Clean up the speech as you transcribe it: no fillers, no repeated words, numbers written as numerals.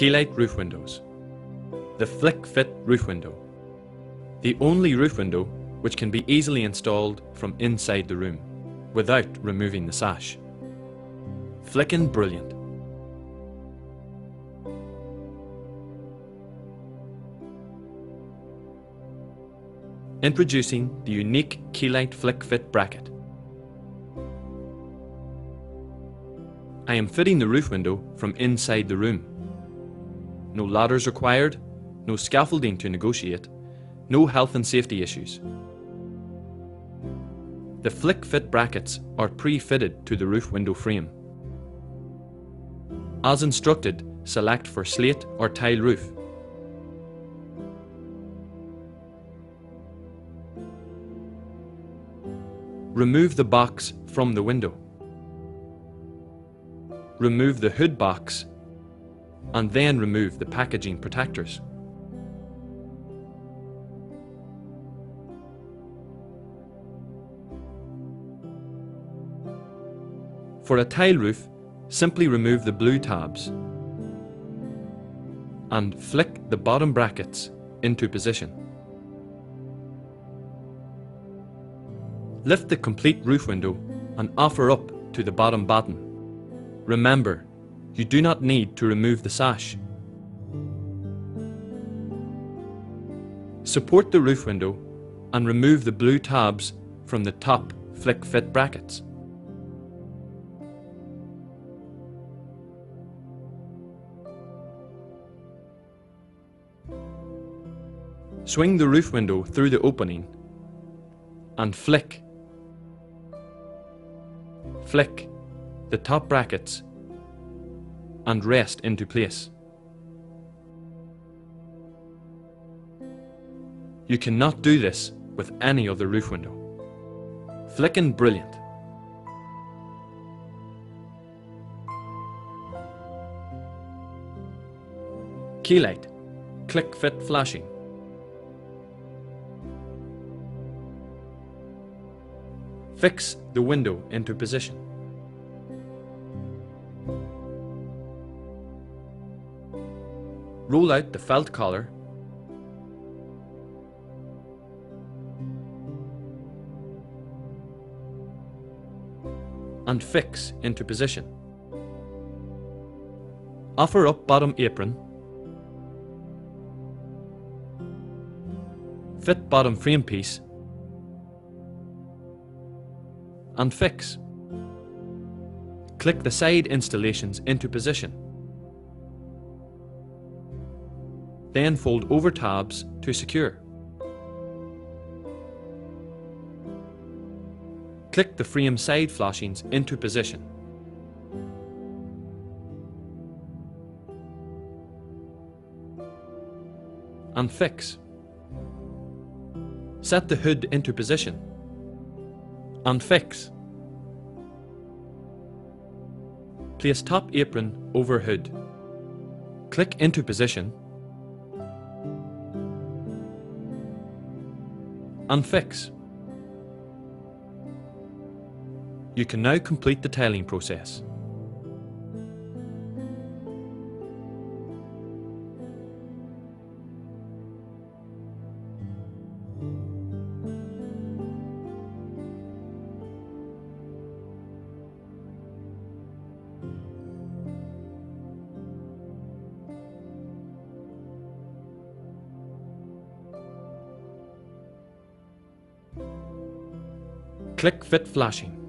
Keylite roof windows. The Flick Fit roof window. The only roof window which can be easily installed from inside the room, without removing the sash. Flickin' brilliant. Introducing the unique Keylite Flick Fit bracket. I am fitting the roof window from inside the room. No ladders required, no scaffolding to negotiate, no health and safety issues. The Flick Fit brackets are pre-fitted to the roof window frame. As instructed, select for slate or tile roof. Remove the box from the window. Remove the hood box and then remove the packaging protectors. For a tile roof, simply remove the blue tabs and flick the bottom brackets into position. Lift the complete roof window and offer up to the bottom batten. Remember, you do not need to remove the sash. Support the roof window and remove the blue tabs from the top Flick Fit brackets. Swing the roof window through the opening and flick the top brackets and rest into place. You cannot do this with any other roof window. Flickin' brilliant. Keylite, Click Fit flashing. Fix the window into position. Roll out the felt collar and fix into position. Offer up bottom apron. Fit bottom frame piece and fix. Click the side installations into position. Then fold over tabs to secure. Click the frame side flashings into position. And fix. Set the hood into position. And fix. Place top apron over hood. Click into position and fix. You can now complete the tiling process. Click Fit flashing.